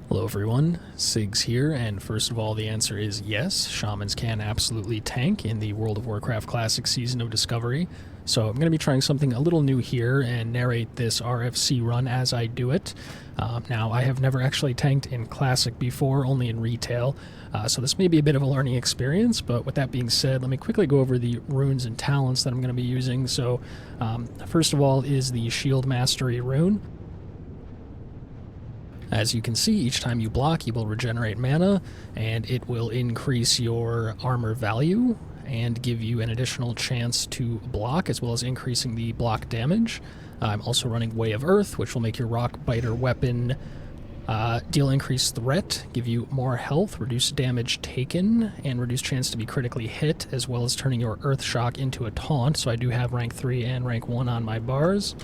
Hello everyone, Sigs here, and first of all the answer is yes, shamans can absolutely tank in the World of Warcraft Classic Season of Discovery. So I'm going to be trying something a little new here and narrate this RFC run as I do it. Now I have never actually tanked in Classic before, only in retail, so this may be a bit of a learning experience, but with that being said, let me quickly go over the runes and talents that I'm going to be using. So first of all is the Shield Mastery rune. As you can see, each time you block, you will regenerate mana, and it will increase your armor value and give you an additional chance to block, as well as increasing the block damage. I'm also running Way of Earth, which will make your Rock Biter weapon deal increased threat, give you more health, reduce damage taken, and reduce chance to be critically hit, as well as turning your Earth Shock into a taunt. So I do have rank 3 and rank 1 on my bars.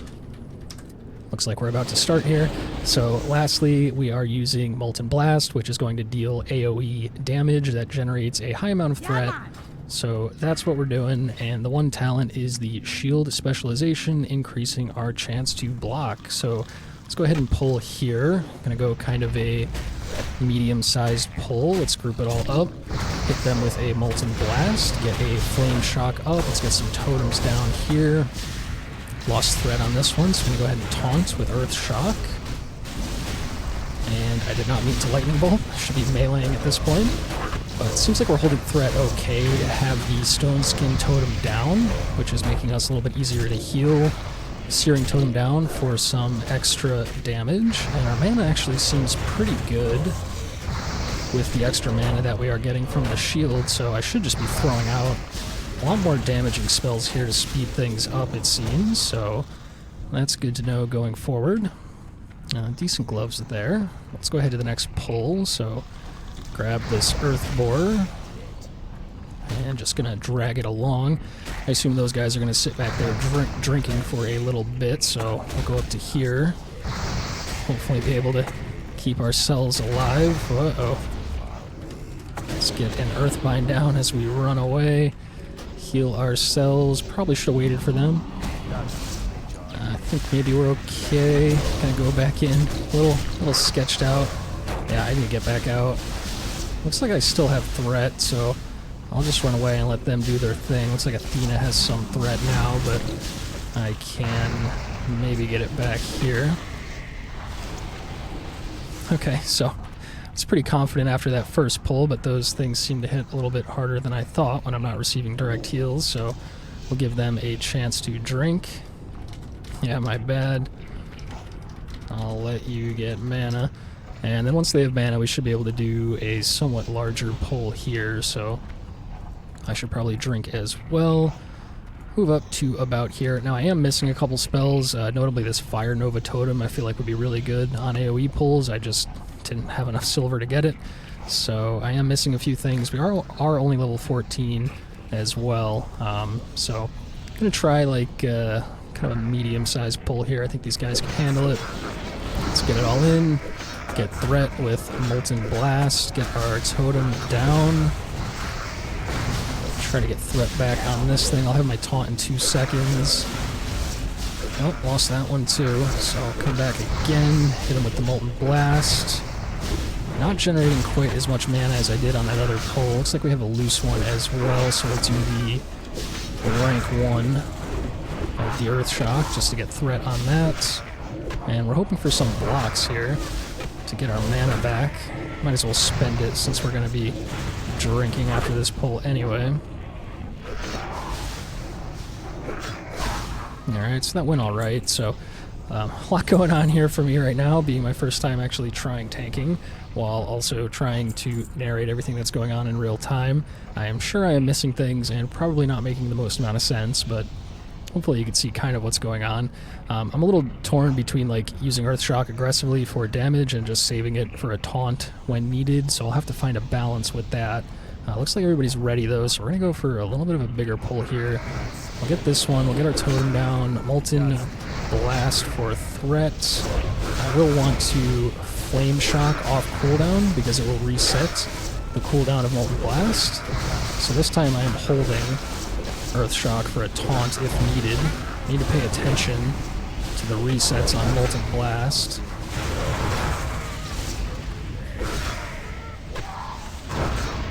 Looks like we're about to start here. So lastly, we are using Molten Blast, which is going to deal AoE damage that generates a high amount of threat. So that's what we're doing, and the one talent is the Shield Specialization, increasing our chance to block. So let's go ahead and pull here. I'm going to go kind of a medium-sized pull. Let's group it all up, hit them with a Molten Blast, get a Flame Shock up. Let's get some totems down here. Lost threat on this one, so I'm going to go ahead and taunt with Earth Shock. And I did not mean to Lightning Bolt. I should be meleeing at this point. But it seems like we're holding threat okay. We have the Stone Skin Totem down, which is making us a little bit easier to heal. Searing Totem down for some extra damage. And our mana actually seems pretty good with the extra mana that we are getting from the shield, so I should just be throwing out a lot more damaging spells here to speed things up, it seems, so that's good to know going forward. Decent gloves there. Let's go ahead to the next pull, so grab this Earth Borer, and just gonna drag it along. I assume those guys are gonna sit back there drinking for a little bit, so we'll go up to here. Hopefully be able to keep ourselves alive. Uh-oh. Let's get an Earthbind down as we run away. Heal ourselves. Probably should have waited for them. I think maybe we're okay. Gonna go back in. A little sketched out. Yeah, I need to get back out. Looks like I still have threat, so I'll just run away and let them do their thing. Looks like Athena has some threat now, but I can maybe get it back here. Okay, so I was pretty confident after that first pull, but those things seem to hit a little bit harder than I thought when I'm not receiving direct heals, so we'll give them a chance to drink. Yeah, my bad. I'll let you get mana. And then once they have mana, we should be able to do a somewhat larger pull here, so I should probably drink as well. Move up to about here. Now I am missing a couple spells, notably this Fire Nova Totem I feel like would be really good on AoE pulls. I just didn't have enough silver to get it, so I am missing a few things. We are only level 14 as well, so I'm going to try like kind of a medium-sized pull here. I think these guys can handle it. Let's get it all in, get threat with Molten Blast, get our totem down. Try to get threat back on this thing. I'll have my taunt in 2 seconds. Nope, lost that one too. So I'll come back again, hit him with the Molten Blast. Not generating quite as much mana as I did on that other pull. Looks like we have a loose one as well, so we'll do the rank 1 of the Earth Shock just to get threat on that. And we're hoping for some blocks here to get our mana back. Might as well spend it since we're going to be drinking after this pull anyway. Alright, so that went alright. So a lot going on here for me right now, being my first time actually trying tanking, while also trying to narrate everything that's going on in real time. I am sure I am missing things and probably not making the most amount of sense, but hopefully you can see kind of what's going on. I'm a little torn between like using Earth Shock aggressively for damage and just saving it for a taunt when needed, so I'll have to find a balance with that. Looks like everybody's ready though, so we're going to go for a little bit of a bigger pull here. We'll get this one, we'll get our totem down, Molten Blast for threat. I will want to Flame Shock off cooldown because it will reset the cooldown of Molten Blast. So this time I am holding Earth Shock for a taunt if needed. I need to pay attention to the resets on Molten Blast.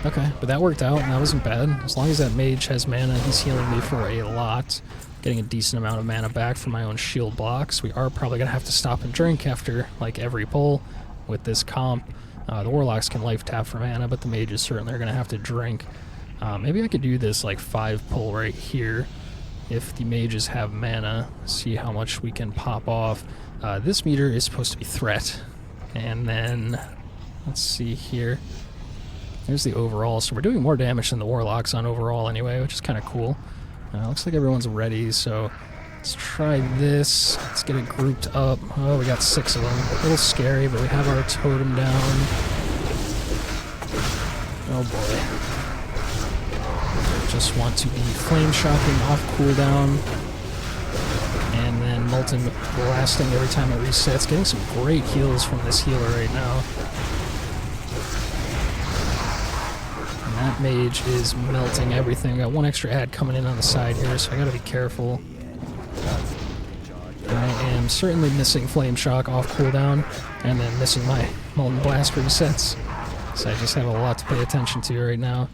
Okay, but that worked out, and that wasn't bad. As long as that mage has mana, he's healing me for a lot. Getting a decent amount of mana back from my own shield blocks. We are probably going to have to stop and drink after, like, every pull with this comp. The warlocks can life tap for mana, but the mages certainly are going to have to drink. Maybe I could do this, like, 5 pull right here. If the mages have mana, see how much we can pop off. This meter is supposed to be threat. And then, let's see here. There's the overall, so we're doing more damage than the warlocks on overall anyway, which is kind of cool. Looks like everyone's ready, so let's try this. Let's get it grouped up. Oh, we got 6 of them. A little scary, but we have our totem down. Oh boy. Just want to be flame shocking off cooldown. And then molten blasting every time it resets. Getting some great heals from this healer right now. That mage is melting everything. Got one extra ad coming in on the side here, so I gotta be careful. I am certainly missing Flame Shock off cooldown, and then missing my Molten Blast resets. So I just have a lot to pay attention to right now.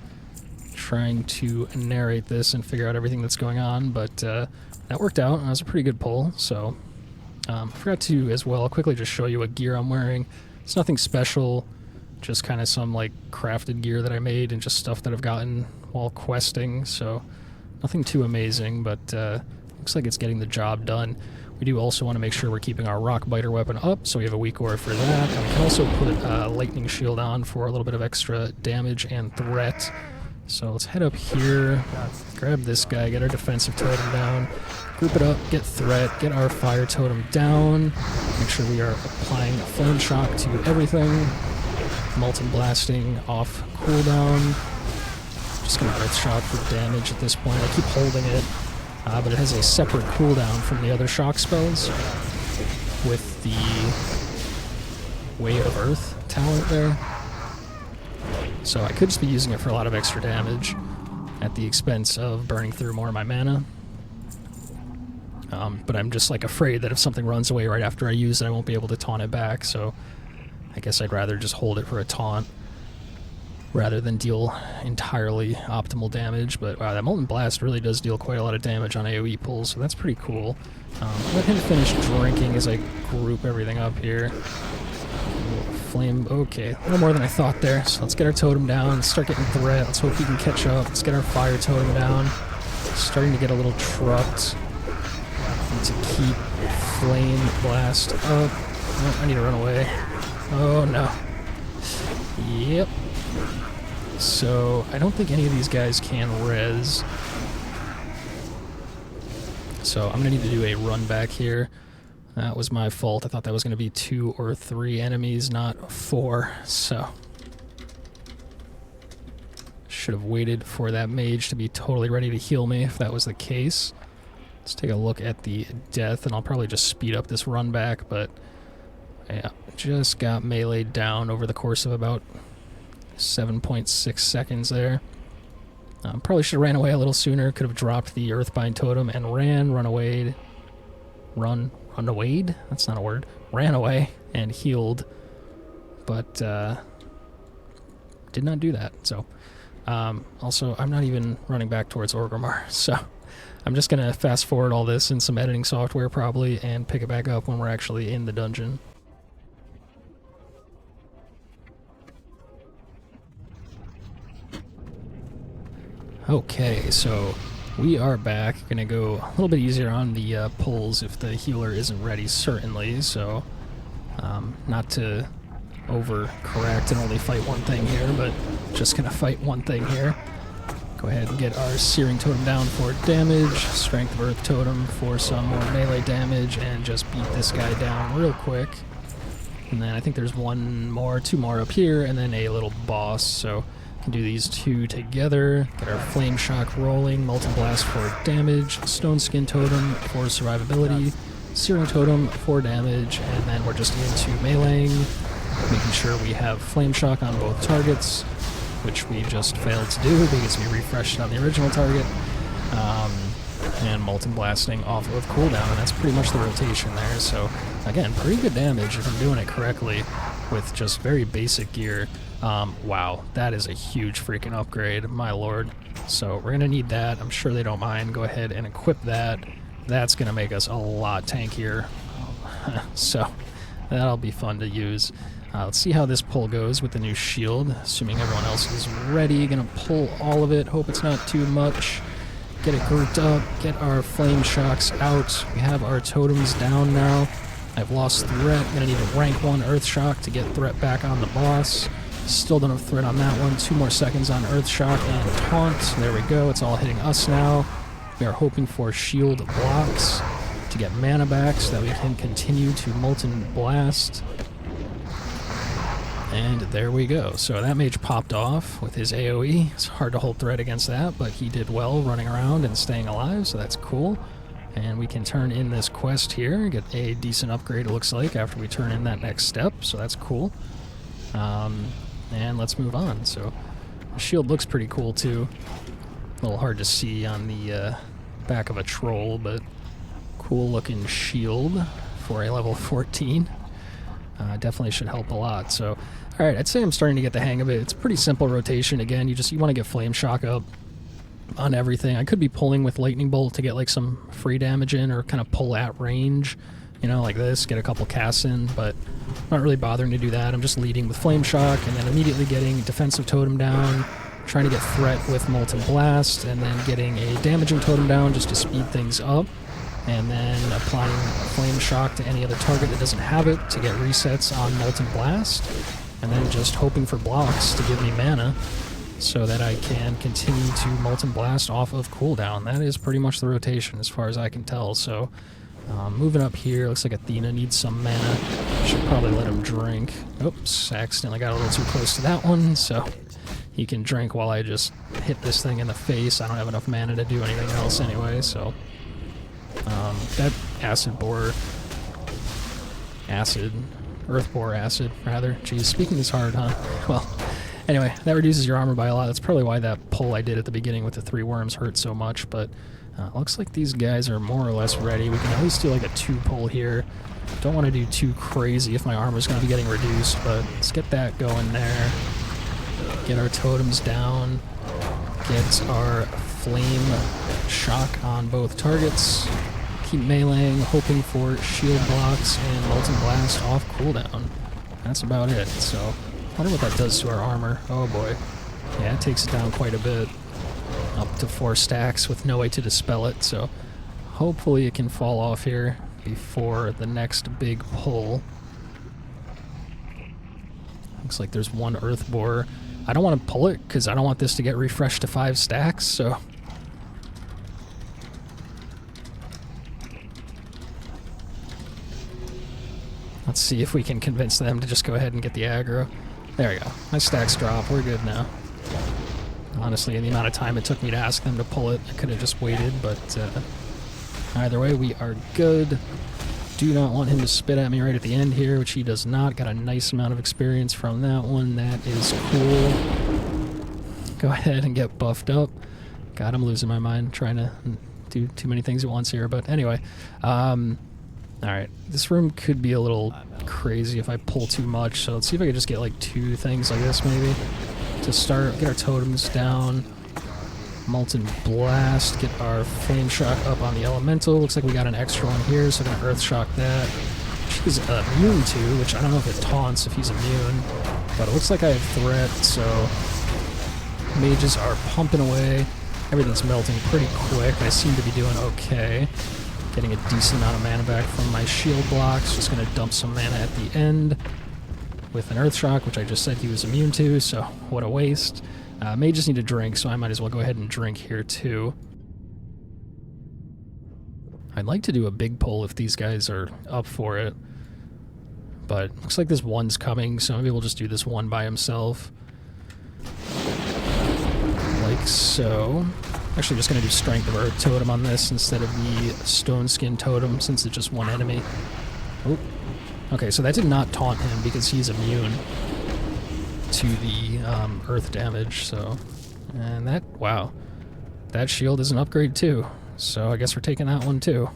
Trying to narrate this and figure out everything that's going on, but that worked out. That was a pretty good pull, so... I forgot to, as well, quickly just show you what gear I'm wearing. It's nothing special. Just kind of some, like, crafted gear that I made and just stuff that I've gotten while questing, so nothing too amazing, but looks like it's getting the job done. We do also want to make sure we're keeping our Rock Biter weapon up, so we have a weak aura for that, and we can also put Lightning Shield on for a little bit of extra damage and threat. So let's head up here, grab this guy, get our defensive totem down, group it up, get threat, get our fire totem down, make sure we are applying Flame Shock to everything. Molten Blasting off cooldown. Just gonna Earth Shock for damage at this point. I keep holding it, but it has a separate cooldown from the other shock spells with the Way of Earth talent there. So I could just be using it for a lot of extra damage at the expense of burning through more of my mana. But I'm just like afraid that if something runs away right after I use it, I won't be able to taunt it back, so I guess I'd rather just hold it for a taunt rather than deal entirely optimal damage. But wow, that Molten Blast really does deal quite a lot of damage on AoE pulls, so that's pretty cool. Let him finish drinking as I group everything up here. Flame, okay, a little more than I thought there. So let's get our totem down, let's start getting threat, let's hope we can catch up. Let's get our fire totem down. Starting to get a little trucked. Need to keep Flame Blast up. Oh, I need to run away. Oh no. Yep. So, I don't think any of these guys can res. So, I'm gonna need to do a run back here. That was my fault. I thought that was gonna be 2 or 3 enemies, not 4. So, should have waited for that mage to be totally ready to heal me if that was the case. Let's take a look at the death, and I'll probably just speed up this run back, but yeah, just got meleeed down over the course of about 7.6 seconds there. Probably should have ran away a little sooner. Could have dropped the Earthbind Totem and run away. That's not a word. Ran away and healed, but did not do that. So, also, I'm not even running back towards Orgrimmar, so I'm just going to fast forward all this in some editing software probably and pick it back up when we're actually in the dungeon. Okay, so we are back. Gonna go a little bit easier on the pulls if the healer isn't ready, certainly, so not to overcorrect and only fight one thing here, but just gonna fight one thing here. Go ahead and get our Searing Totem down for damage, Strength of Earth Totem for some more melee damage, and just beat this guy down real quick. And then I think there's 2 more up here, and then a little boss, so can do these 2 together. Get our Flame Shock rolling, Molten Blast for damage, Stone Skin Totem for survivability, Searing Totem for damage, and then we're just into meleeing, making sure we have Flame Shock on both targets, which we just failed to do because we refreshed on the original target, and Molten Blasting off of cooldown, and that's pretty much the rotation there. So again, pretty good damage if I'm doing it correctly with just very basic gear. Wow, that is a huge freaking upgrade, my lord. So we're gonna need that. I'm sure they don't mind. Go ahead and equip that. That's gonna make us a lot tankier. So that'll be fun to use. Let's see how this pull goes with the new shield, assuming everyone else is ready. Gonna pull all of it, hope it's not too much. Get it grouped up, get our flame shocks out. We have our totems down now. I've lost threat, gonna need a rank 1 earth shock to get threat back on the boss. Still don't have threat on that one. 2 more seconds on earth shock and taunt. There we go, it's all hitting us now. We are hoping for shield blocks to get mana back so that we can continue to Molten Blast. And there we go. So that mage popped off with his AoE. It's hard to hold threat against that, but he did well running around and staying alive, so that's cool. And we can turn in this quest here, get a decent upgrade it looks like after we turn in that next step, so that's cool. And let's move on. So the shield looks pretty cool too. A little hard to see on the back of a troll, but cool looking shield for a level 14. Definitely should help a lot. So, all right, I'd say I'm starting to get the hang of it. It's pretty simple rotation. Again, you want to get Flame Shock up on everything. I could be pulling with Lightning Bolt to get like some free damage in, or kind of pull at range, you know, like this, get a couple casts in, but I'm not really bothering to do that. I'm just leading with Flame Shock and then immediately getting Defensive Totem down, trying to get threat with Molten Blast, and then getting a Damaging Totem down just to speed things up. And then applying Flame Shock to any other target that doesn't have it to get resets on Molten Blast, and then just hoping for blocks to give me mana so that I can continue to Molten Blast off of cooldown. That is pretty much the rotation as far as I can tell. So moving up here, looks like Athena needs some mana. Should probably let him drink. Oops, accidentally got a little too close to that one, so he can drink while I just hit this thing in the face. I don't have enough mana to do anything else anyway, so... that Earthbore Acid, rather. Geez, speaking is hard, huh? Well, anyway, that reduces your armor by a lot. That's probably why that pull I did at the beginning with the 3 worms hurt so much, but looks like these guys are more or less ready. We can at least do like a 2 pull here. Don't want to do too crazy if my armor's going to be getting reduced, but let's get that going there. Get our totems down. Get our flame shock on both targets. Keep meleeing, hoping for shield blocks and Molten Blast off cooldown. That's about it. So, I wonder what that does to our armor. Oh boy. Yeah, it takes it down quite a bit. Up to 4 stacks with no way to dispel it, so hopefully it can fall off here before the next big pull. Looks like there's one Earthbore. I don't want to pull it because I don't want this to get refreshed to 5 stacks, so... let's see if we can convince them to just go ahead and get the aggro. There we go. My stacks drop. We're good now. Honestly, in the amount of time it took me to ask them to pull it, I could have just waited, but either way, we are good. Do not want him to spit at me right at the end here, which he does not. Got a nice amount of experience from that one. That is cool. Go ahead and get buffed up. God, I'm losing my mind trying to do too many things at once here, but anyway. Alright, this room could be a little crazy if I pull too much, so let's see if I can just get like 2 things like this maybe to start. Get our totems down, Molten Blast, get our Flame Shock up on the Elemental. Looks like we got an extra one here, so I'm gonna Earth Shock that. She's immune to, which I don't know if it taunts if he's immune, but it looks like I have threat, so mages are pumping away. Everything's melting pretty quick. I seem to be doing okay. Getting a decent amount of mana back from my shield blocks. Just going to dump some mana at the end with an Earth Shock, which I just said he was immune to, so what a waste. May just need a drink, so I might as well go ahead and drink here too. I'd like to do a big pull if these guys are up for it, but looks like this one's coming, so maybe we'll just do this one by himself. Like so. Actually just going to do Strength of Earth Totem on this instead of the Stone Skin Totem, since it's just one enemy. Oh. Okay, so that did not taunt him because he's immune to the earth damage, so... and that... wow. That shield is an upgrade too, so I guess we're taking that one too.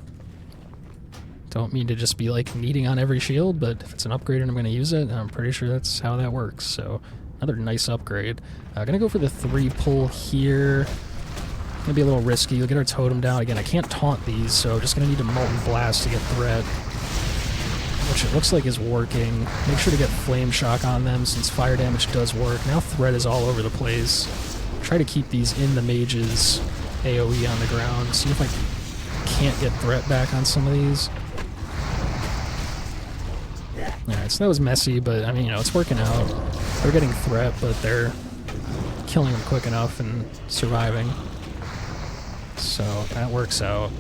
Don't mean to just be like needing on every shield, but if it's an upgrade and I'm going to use it, I'm pretty sure that's how that works, so... Another nice upgrade. Gonna go for the 3 pull here. Gonna be a little risky. You'll get our totem down. Again, I can't taunt these, so just gonna need a Molten Blast to get threat, which it looks like is working. Make sure to get Flame Shock on them since fire damage does work. Now threat is all over the place. Try to keep these in the mage's AoE on the ground. See if I can't get threat back on some of these. Alright, so that was messy, but I mean, you know, it's working out. They're getting threat, but they're killing them quick enough and surviving. So that works out.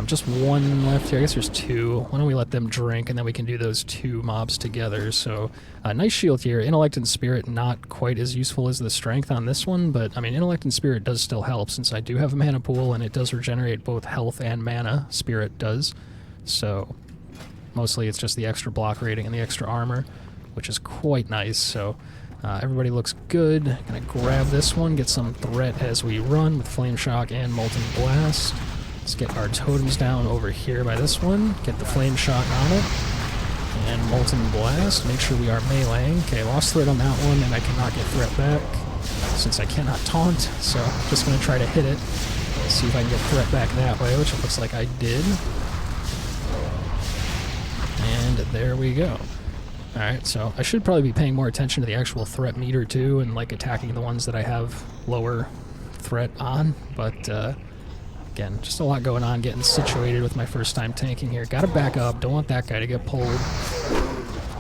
Just one left here. I guess there's 2. Why don't we let them drink, and then we can do those 2 mobs together. So nice shield here. Intellect and Spirit not quite as useful as the Strength on this one, but I mean, Intellect and Spirit does still help since I do have a mana pool, and it does regenerate both health and mana. Spirit does. So mostly it's just the extra block rating and the extra armor, which is quite nice. So everybody looks good. Gonna grab this one, get some threat as we run with Flame Shock and Molten Blast. Let's get our totems down over here by this one. Get the Flame Shock on it. And Molten Blast. Make sure we are meleeing. Okay, lost threat on that one, and I cannot get threat back since I cannot taunt. So just going to try to hit it. See if I can get threat back that way, which it looks like I did. And there we go. Alright, so I should probably be paying more attention to the actual threat meter too, and like attacking the ones that I have lower threat on, but again, just a lot going on, getting situated with my first time tanking here. Gotta back up, don't want that guy to get pulled.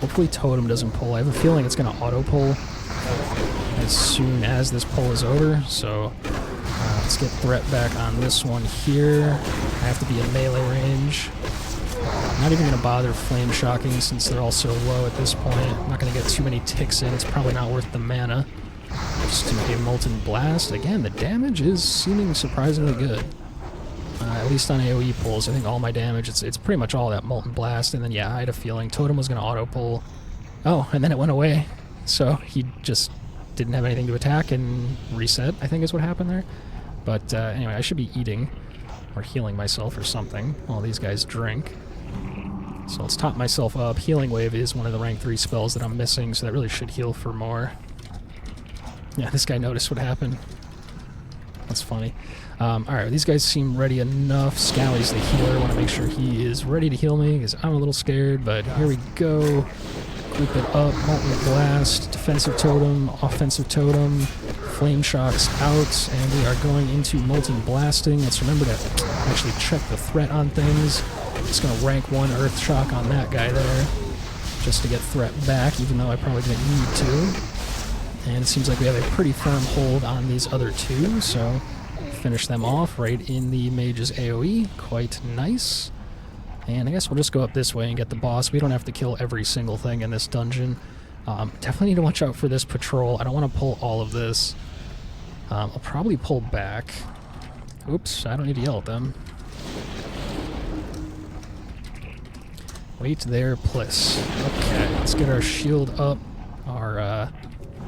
Hopefully Totem doesn't pull. I have a feeling it's gonna auto-pull as soon as this pull is over, so let's get threat back on this one here. I have to be in melee range. I'm not even gonna bother Flame Shocking since they're all so low at this point. I'm not gonna get too many ticks in, it's probably not worth the mana. Just do a Molten Blast. Again, the damage is seeming surprisingly good. At least on AoE pulls, I think all my damage, it's pretty much all that Molten Blast, and then yeah, I had a feeling Totem was going to auto-pull. Oh, and then it went away, so he just didn't have anything to attack and reset, I think is what happened there. But anyway, I should be eating or healing myself or something while these guys drink. So let's top myself up. Healing Wave is one of the rank 3 spells that I'm missing, so that really should heal for more. Yeah, this guy noticed what happened. That's funny. Alright, these guys seem ready enough. Scally's the healer. I want to make sure he is ready to heal me because I'm a little scared, but here we go. Group it up. Molten Blast, Defensive Totem, Offensive Totem, Flame Shock's out, and we are going into Molten Blasting. Let's remember to actually check the threat on things. Just going to rank 1 Earth Shock on that guy there just to get threat back, even though I probably didn't need to. And it seems like we have a pretty firm hold on these other 2, so finish them off right in the mage's AoE. Quite nice. And I guess we'll just go up this way and get the boss. We don't have to kill every single thing in this dungeon. Definitely need to watch out for this patrol. I don't want to pull all of this. I'll probably pull back. Oops, I don't need to yell at them. Wait there, Pliss. Okay, let's get our shield up. Our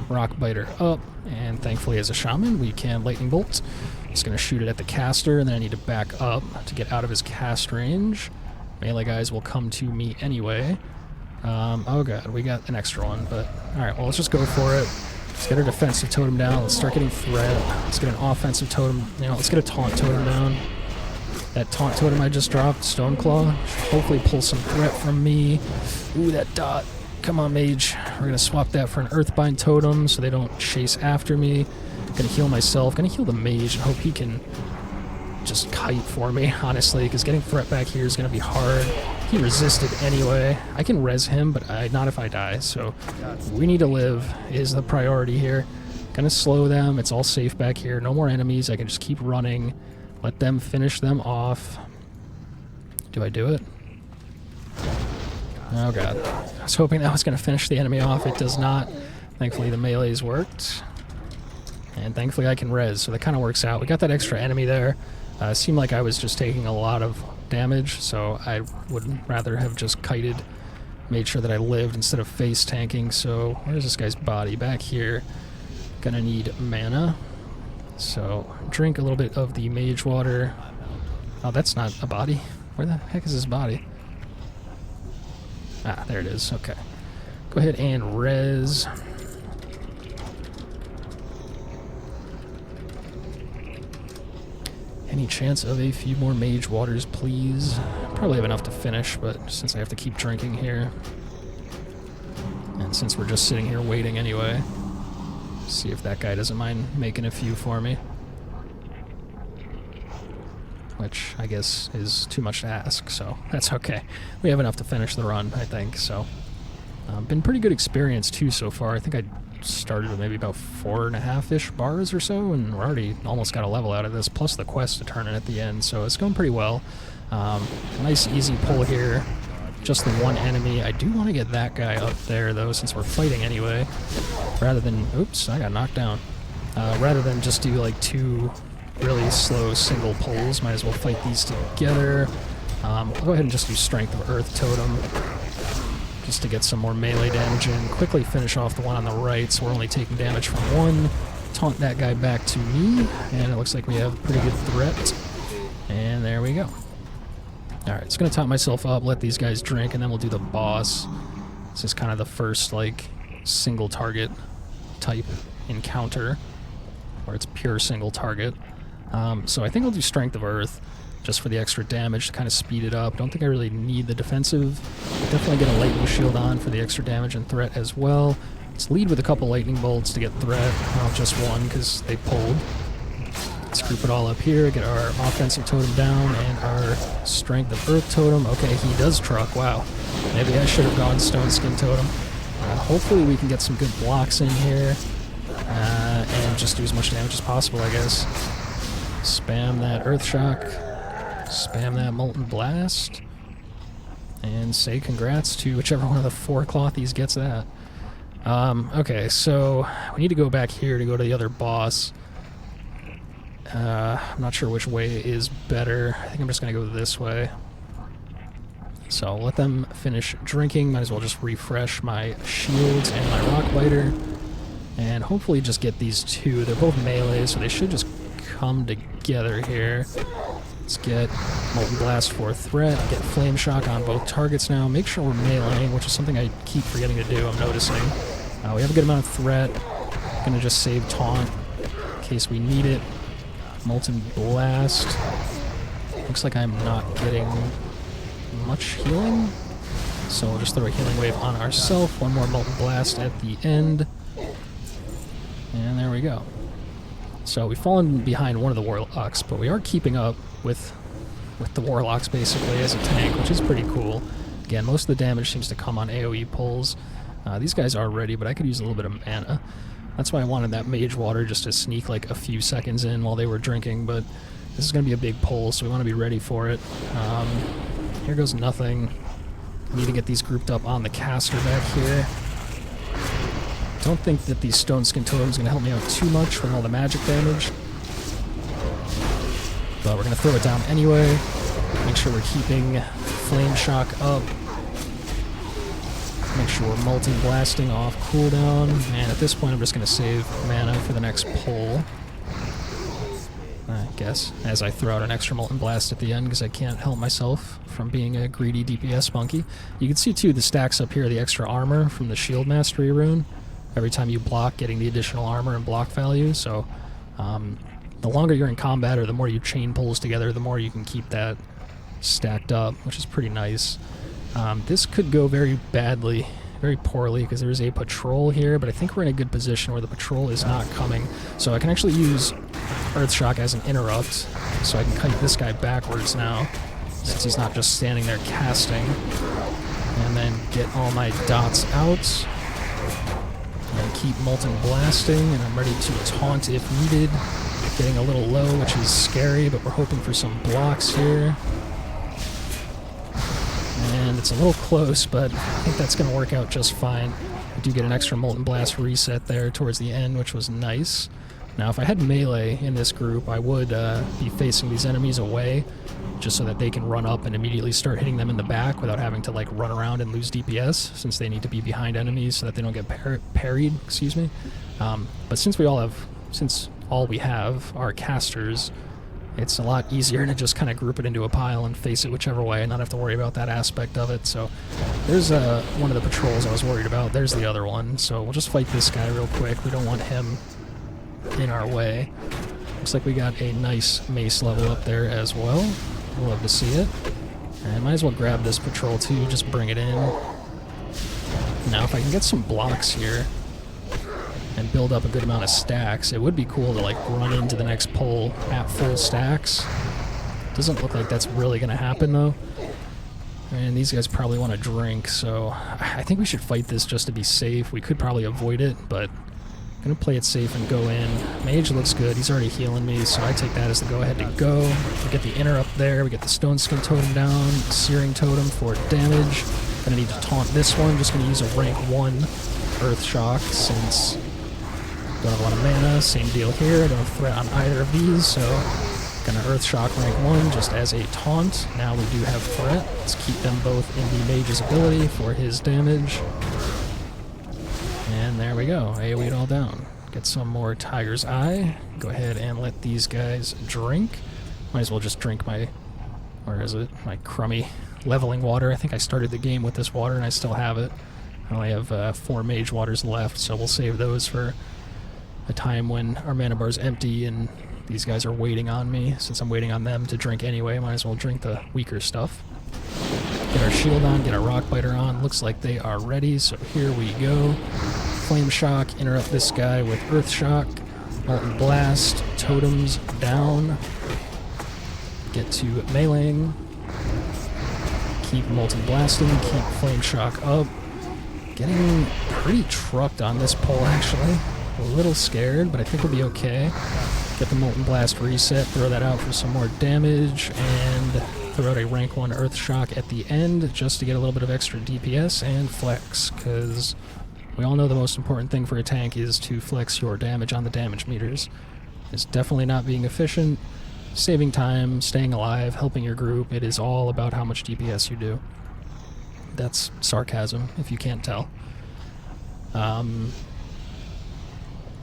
Rock Biter up, and thankfully as a shaman we can Lightning Bolt. Just gonna shoot it at the caster, and then I need to back up to get out of his cast range. Melee guys will come to me anyway. Oh god, we got an extra one, but alright, well let's just go for it. Let's get our defensive totem down, let's start getting threat. Let's get an offensive totem, let's get a taunt totem down. That taunt totem I just dropped, Stoneclaw, should hopefully pull some threat from me. Ooh, that dot. Come on, mage. We're going to swap that for an Earthbind Totem so they don't chase after me. Going to heal myself. Going to heal the mage and hope he can just kite for me, honestly, because getting threat back here is going to be hard. He resisted anyway. I can res him, but not if I die, so we need to live is the priority here. Going to slow them. It's all safe back here. No more enemies. I can just keep running. Let them finish them off. Do I do it? Oh god. I was hoping that was going to finish the enemy off. It does not. Thankfully the melee's worked. And thankfully I can res, so that kind of works out. We got that extra enemy there. Seemed like I was just taking a lot of damage, so I would rather have just kited, made sure that I lived instead of face tanking. So where's this guy's body? Back here. Gonna need mana. So drink a little bit of the mage water. Oh, that's not a body. Where the heck is his body? Ah, there it is. Okay. Go ahead and res. Any chance of a few more mage waters, please? Probably have enough to finish, but since I have to keep drinking here, and since we're just sitting here waiting anyway, see if that guy doesn't mind making a few for me. Which I guess is too much to ask, so that's okay. We have enough to finish the run, I think, so. Been pretty good experience too so far. I think I started with maybe about 4.5-ish bars or so, and we're already almost got a level out of this, plus the quest to turn in at the end, so it's going pretty well. Nice easy pull here. Just the one enemy. I do want to get that guy up there though, since we're fighting anyway. Rather than, oops, I got knocked down. Rather than just do like 2 really slow single pulls, might as well fight these together. I'll go ahead and just do Strength of Earth Totem, just to get some more melee damage in. Quickly finish off the one on the right, so we're only taking damage from one. Taunt that guy back to me, and it looks like we have a pretty good threat. And there we go. Alright, just gonna taunt myself up, let these guys drink, and then we'll do the boss. This is kind of the first, like, single target type encounter, where it's pure single target. So I think I'll do Strength of Earth, just for the extra damage to kind of speed it up. Don't think I really need the defensive. I'll definitely get a lightning shield on for the extra damage and threat as well. Let's lead with a couple lightning bolts to get threat, not just one because they pulled. Let's group it all up here, get our offensive totem down and our Strength of Earth totem. Okay, he does truck, wow. Maybe I should have gone Stone Skin totem. Hopefully we can get some good blocks in here and just do as much damage as possible, I guess. Spam that Earth Shock. Spam that Molten Blast, and say congrats to whichever one of the 4 clothies gets that. Okay, so we need to go back here to go to the other boss. I'm not sure which way is better. I think I'm just going to go this way. So I'll let them finish drinking. Might as well just refresh my shields and my Rock Biter. And hopefully just get these 2. They're both melee, so they should just come together here. Let's get Molten Blast for threat, get Flame Shock on both targets now. Make sure we're meleeing, which is something I keep forgetting to do, I'm noticing. We have a good amount of threat. Gonna just save Taunt in case we need it. Molten Blast. Looks like I'm not getting much healing, so we'll just throw a healing wave on ourselves. One more Molten Blast at the end. And there we go. So we've fallen behind one of the Warlocks, but we are keeping up with the Warlocks basically as a tank, which is pretty cool. Again, most of the damage seems to come on AoE pulls. These guys are ready, but I could use a little bit of mana. That's why I wanted that Mage Water, just to sneak like a few seconds in while they were drinking, but this is going to be a big pull, so we want to be ready for it. Here goes nothing. Need to get these grouped up on the caster back here. Don't think that these Stone Skin Totems are going to help me out too much with all the magic damage. But we're going to throw it down anyway. Make sure we're keeping Flame Shock up. Make sure we're Molten Blasting off cooldown. And at this point I'm just going to save mana for the next pull, I guess, as I throw out an extra Molten Blast at the end because I can't help myself from being a greedy DPS monkey. You can see too the stacks up here, the extra armor from the Shield Mastery rune. Every time you block, getting the additional armor and block value, so the longer you're in combat or the more you chain pulls together, the more you can keep that stacked up, which is pretty nice. This could go very badly, very poorly, because there is a patrol here, but I think we're in a good position where the patrol is not coming, so I can actually use Earth Shock as an interrupt, so I can kite this guy backwards now, since he's not just standing there casting, and then get all my dots out. And keep Molten Blasting, and I'm ready to taunt if needed. Getting a little low, which is scary, but we're hoping for some blocks here. And it's a little close, but I think that's going to work out just fine. I do get an extra Molten Blast reset there towards the end, which was nice. Now, if I had melee in this group, I would be facing these enemies away, just so that they can run up and immediately start hitting them in the back without having to like run around and lose DPS, since they need to be behind enemies so that they don't get parried, excuse me. But since all we have are casters, it's a lot easier to just kind of group it into a pile and face it whichever way and not have to worry about that aspect of it. So there's one of the patrols I was worried about. There's the other one. So we'll just fight this guy real quick. We don't want him in our way. Looks like we got a nice mace level up there as well. Love to see it. And might as well grab this patrol too, just bring it in. Now if I can get some blocks here and build up a good amount of stacks, it would be cool to like run into the next pole at full stacks. Doesn't look like that's really going to happen though. And these guys probably want to drink, so I think we should fight this just to be safe. We could probably avoid it, but I'm going to play it safe and go in. Mage looks good. He's already healing me, so I take that as the go-ahead to go. We get the inner up there. We get the Stone Skin Totem down, Searing Totem for damage. Going to need to taunt this one. Just going to use a rank 1 Earth Shock since don't have a lot of mana. Same deal here. I don't have threat on either of these, so gonna Earth Shock rank 1 just as a taunt. Now we do have threat. Let's keep them both in the mage's ability for his damage. And there we go. AoE it all down. Get some more Tiger's Eye. Go ahead and let these guys drink. Might as well just drink my, where is it? My crummy leveling water. I think I started the game with this water and I still have it. I only have 4 mage waters left, so we'll save those for a time when our mana bar is empty and these guys are waiting on me. Since I'm waiting on them to drink anyway, might as well drink the weaker stuff. Get our shield on, get our rock biter on. Looks like they are ready, so here we go. Flame Shock, interrupt this guy with Earth Shock. Molten Blast, totems down. Get to meleeing. Keep Molten Blasting, keep Flame Shock up. Getting pretty trucked on this pole actually. A little scared, but I think we'll be okay. Get the Molten Blast reset, throw that out for some more damage, and throw out a rank 1 Earth Shock at the end just to get a little bit of extra DPS and flex, because we all know the most important thing for a tank is to flex your damage on the damage meters. It's definitely not being efficient, saving time, staying alive, helping your group. It is all about how much DPS you do. That's sarcasm, if you can't tell.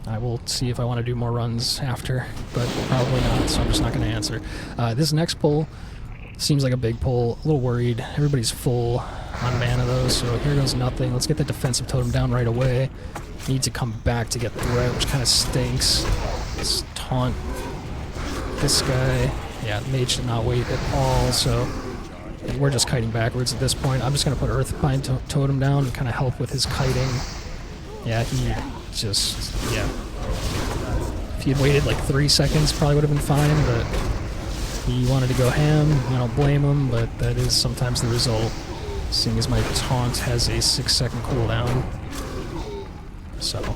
I will see if I want to do more runs after, but probably not, so I'm just not going to answer. This next pull seems like a big pull. A little worried. Everybody's full on mana, though, so here goes nothing. Let's get that defensive totem down right away. Need to come back to get threat, which kind of stinks. Let's taunt this guy. Yeah, mage did not wait at all, so we're just kiting backwards at this point. I'm just going to put Earthbind Totem down and kind of help with his kiting. Yeah, he just, yeah. If he had waited like 3 seconds, probably would have been fine, but he wanted to go ham. I don't blame him, but that is sometimes the result, seeing as my taunt has a 6-second cooldown. So,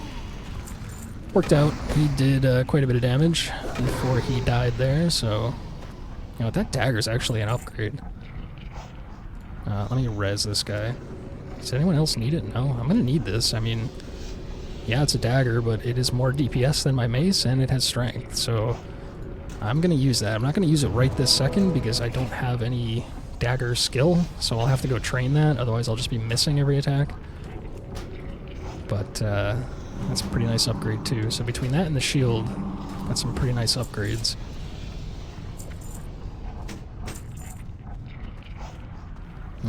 worked out. He did quite a bit of damage before he died there, so, you know, that dagger's actually an upgrade. Let me res this guy. Does anyone else need it? No, I'm gonna need this. I mean, yeah, it's a dagger, but it is more DPS than my mace, and it has strength, so I'm gonna use that. I'm not gonna use it right this second because I don't have any dagger skill, so I'll have to go train that, otherwise I'll just be missing every attack. But that's a pretty nice upgrade too. So between that and the shield, got some pretty nice upgrades.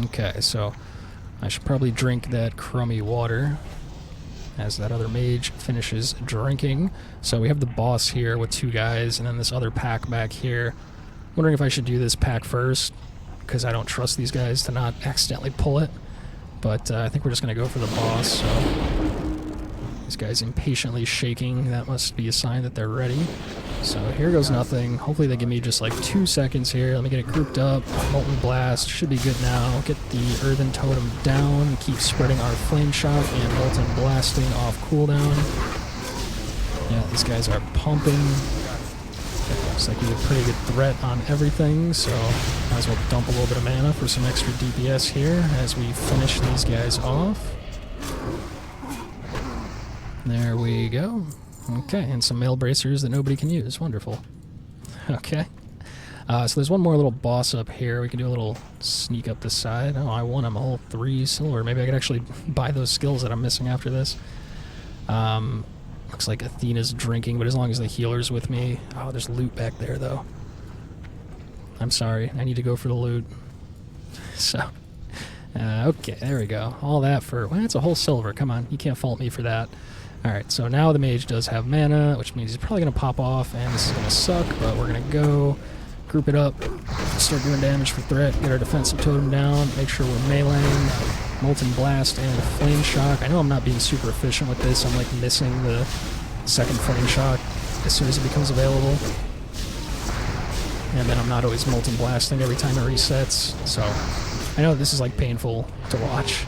Okay, so I should probably drink that crummy water as that other mage finishes drinking. So we have the boss here with 2 guys, and then this other pack back here. Wondering if I should do this pack first, because I don't trust these guys to not accidentally pull it. But I think we're just going to go for the boss, so this guy's impatiently shaking. That must be a sign that they're ready. So here goes nothing. Hopefully they give me just like 2 seconds here. Let me get it grouped up. Molten Blast should be good now. Get the Earthen Totem down. Keep spreading our Flame Shock and Molten Blasting off cooldown. Yeah, these guys are pumping. Looks like we have pretty good threat on everything, so might as well dump a little bit of mana for some extra DPS here as we finish these guys off. There we go. Okay, and some mail bracers that nobody can use. Wonderful. Okay. So there's one more little boss up here. We can do a little sneak up this side. Oh, I won. I'm a whole 3 silver. Maybe I could actually buy those skills that I'm missing after this. Looks like Athena's drinking, but as long as the healer's with me... Oh, there's loot back there, though. I'm sorry. I need to go for the loot. So... okay, there we go. All that for... Well, that's a whole silver. Come on. You can't fault me for that. Alright, so now the mage does have mana, which means he's probably going to pop off, and this is going to suck, but we're going to go, group it up, start doing damage for threat, get our defensive totem down, make sure we're meleeing, Molten Blast and Flame Shock. I know I'm not being super efficient with this, I'm like missing the second Flame Shock as soon as it becomes available. And then I'm not always Molten Blasting every time it resets, so I know this is like painful to watch.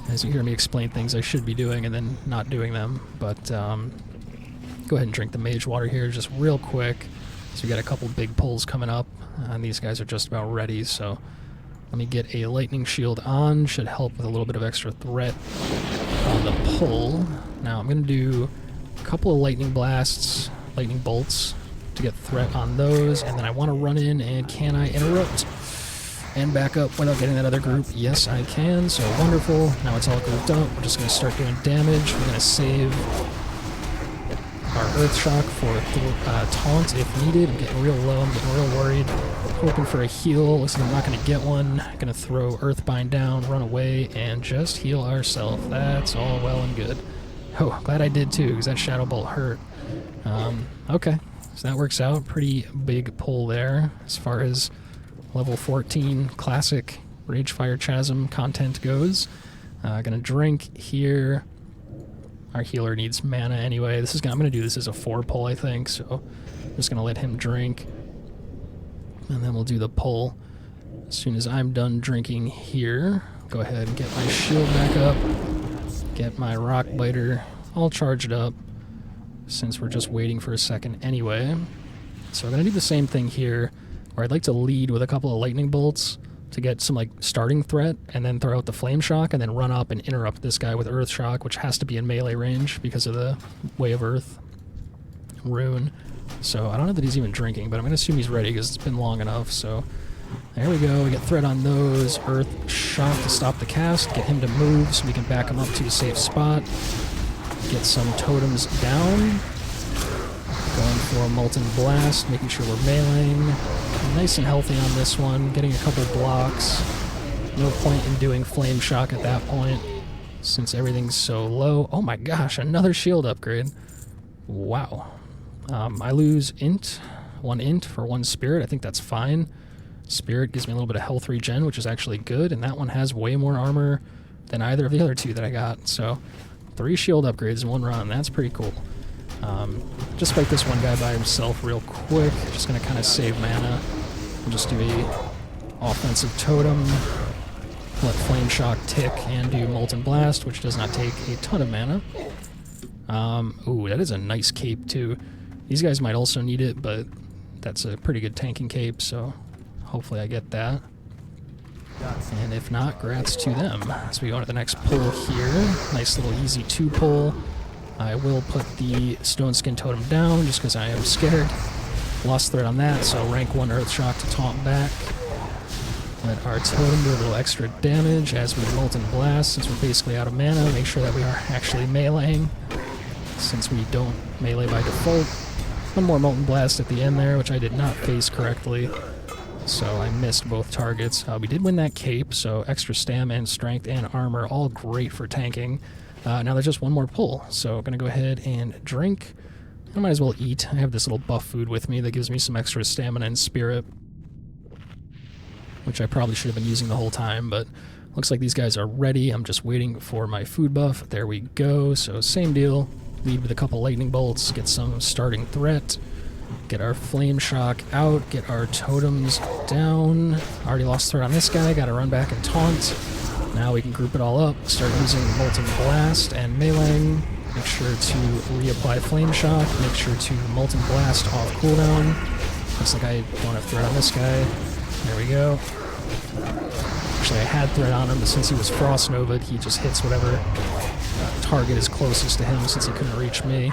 As you hear me explain things I should be doing and then not doing them, but go ahead and drink the mage water here just real quick. So we got a couple big pulls coming up, and these guys are just about ready, so let me get a lightning shield on, should help with a little bit of extra threat on the pull. Now I'm going to do a couple of lightning blasts, lightning bolts, to get threat on those, and then I want to run in and can I interrupt and back up without getting that other group? Yes, I can, so wonderful. Now it's all grouped up. We're just going to start doing damage. We're going to save our Earth Shock for taunt if needed. I'm getting real low. I'm getting real worried. Hoping for a heal. Looks like I'm not going to get one. Going to throw Earthbind down, run away, and just heal ourselves. That's all well and good. Oh, glad I did too, because that Shadow Bolt hurt. Okay, so that works out. Pretty big pull there as far as level 14 classic Ragefire Chasm content goes. Gonna drink here. Our healer needs mana anyway. I'm gonna do this as a 4 pull, I think, so I'm just gonna let him drink. And then we'll do the pull. As soon as I'm done drinking here, go ahead and get my shield back up. Get my Rock Biter all charged up, since we're just waiting for a second anyway. So I'm gonna do the same thing here, where I'd like to lead with a couple of lightning bolts to get some like starting threat, and then throw out the Flame Shock, and then run up and interrupt this guy with Earth Shock, which has to be in melee range because of the Way of Earth rune. So I don't know that he's even drinking, but I'm going to assume he's ready because it's been long enough. So there we go. We get threat on those. Earth Shock to stop the cast, get him to move so we can back him up to a safe spot. Get some totems down. Going for a Molten Blast, making sure we're meleeing. Nice and healthy on this one, getting a couple blocks. No point in doing Flame Shock at that point, since everything's so low. Oh my gosh, another shield upgrade. Wow. I lose one int for 1 spirit. I think that's fine. Spirit gives me a little bit of health regen, which is actually good, and that one has way more armor than either of the other 2 that I got. So 3 shield upgrades in 1 run, that's pretty cool. Just fight this one guy by himself real quick. Just gonna kind of save mana. We'll just do a offensive totem, let Flame Shock tick, and do Molten Blast, which does not take a ton of mana. Ooh, that is a nice cape too. These guys might also need it, but that's a pretty good tanking cape, so hopefully I get that. And if not, grats to them. So we go on to the next pull here. Nice little easy 2 pull. I will put the Stone Skin Totem down just because I am scared. Lost threat on that, so rank 1 Earth Shock to taunt back. Let our totem do a little extra damage as we Molten Blast, since we're basically out of mana. Make sure that we are actually meleeing, since we don't melee by default. 1 more Molten Blast at the end there, which I did not face correctly, so I missed both targets. We did win that cape, so extra stam and strength and armor, all great for tanking. Now there's just 1 more pull, so I'm going to go ahead and drink. I might as well eat. I have this little buff food with me that gives me some extra stamina and spirit, which I probably should have been using the whole time, but looks like these guys are ready. I'm just waiting for my food buff. There we go. So same deal. Lead with a couple lightning bolts, get some starting threat, get our Flame Shock out, get our totems down. Already lost threat on this guy, gotta run back and taunt. Now we can group it all up, start using Molten Blast and meleeing. Make sure to reapply Flame Shock, make sure to Molten Blast off cooldown. Looks like I don't have threat on this guy. There we go. Actually, I had threat on him, but since he was Frost Nova'd, he just hits whatever target is closest to him since he couldn't reach me.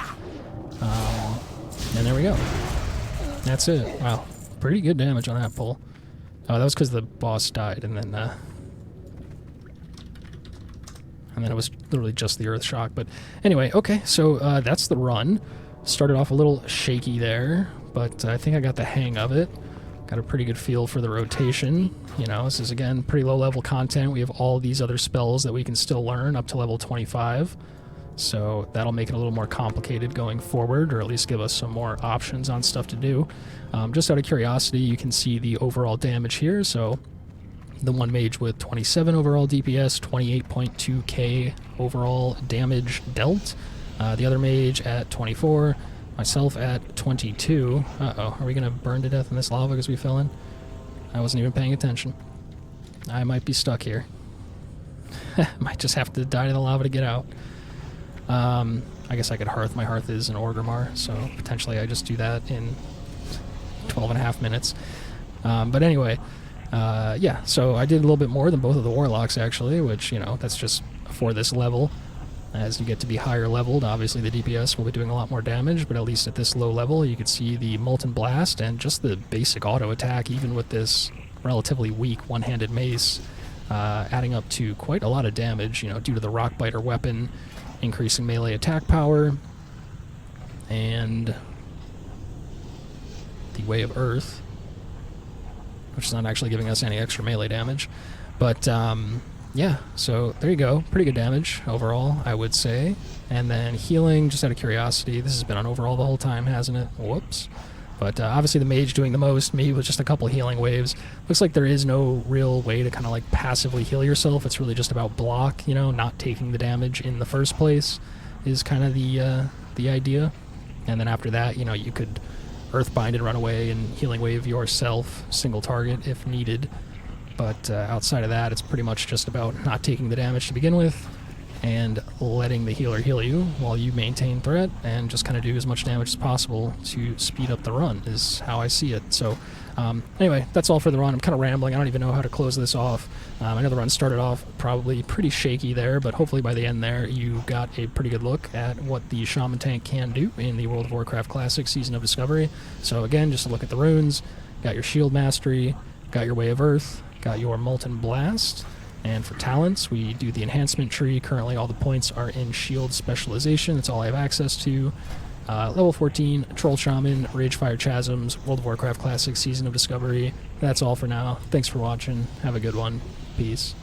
And there we go. That's it. Wow. Pretty good damage on that pull. Oh, that was because the boss died, and then it was literally just the Earth Shock. But anyway, okay, so that's the run. Started off a little shaky there, but I think I got the hang of it. Got a pretty good feel for the rotation. You know, this is, again, pretty low-level content. We have all these other spells that we can still learn up to level 25. So that'll make it a little more complicated going forward, or at least give us some more options on stuff to do. Just out of curiosity, you can see the overall damage here. So the one mage with 27 overall DPS, 28.2k overall damage dealt. The other mage at 24, myself at 22. Uh-oh, are we going to burn to death in this lava because we fell in? I wasn't even paying attention. I might be stuck here. Might just have to die to the lava to get out. I guess I could hearth. My hearth is an Orgrimmar, so potentially I just do that in 12 and a half minutes. But anyway, yeah, so I did a little bit more than both of the Warlocks, actually, which, you know, that's just for this level. As you get to be higher leveled, obviously the DPS will be doing a lot more damage, but at least at this low level, you can see the Molten Blast and just the basic auto attack, even with this relatively weak one-handed mace, adding up to quite a lot of damage, you know, due to the Rockbiter weapon, increasing melee attack power, and the Way of Earth, which is not actually giving us any extra melee damage. But, yeah, so there you go. Pretty good damage overall, I would say. And then healing, just out of curiosity, this has been on overall the whole time, hasn't it? Whoops. But obviously the mage doing the most, me with just a couple healing waves. Looks like there is no real way to kind of like passively heal yourself. It's really just about block, you know, not taking the damage in the first place is kind of the idea. And then after that, you know, you could Earthbind and run away and healing wave yourself, single target if needed. But outside of that, it's pretty much just about not taking the damage to begin with and letting the healer heal you while you maintain threat and just kind of do as much damage as possible to speed up the run is how I see it. So anyway, that's all for the run. I'm kind of rambling. I don't even know how to close this off. I know the run started off probably pretty shaky there, but hopefully by the end there you got a pretty good look at what the Shaman tank can do in the World of Warcraft Classic Season of Discovery. So again, just a look at the runes, got your shield mastery, got your Way of Earth, got your Molten Blast. And for talents, we do the enhancement tree. Currently, all the points are in shield specialization. That's all I have access to. Level 14, Troll Shaman, Ragefire Chasms, World of Warcraft Classic Season of Discovery. That's all for now. Thanks for watching. Have a good one. Peace.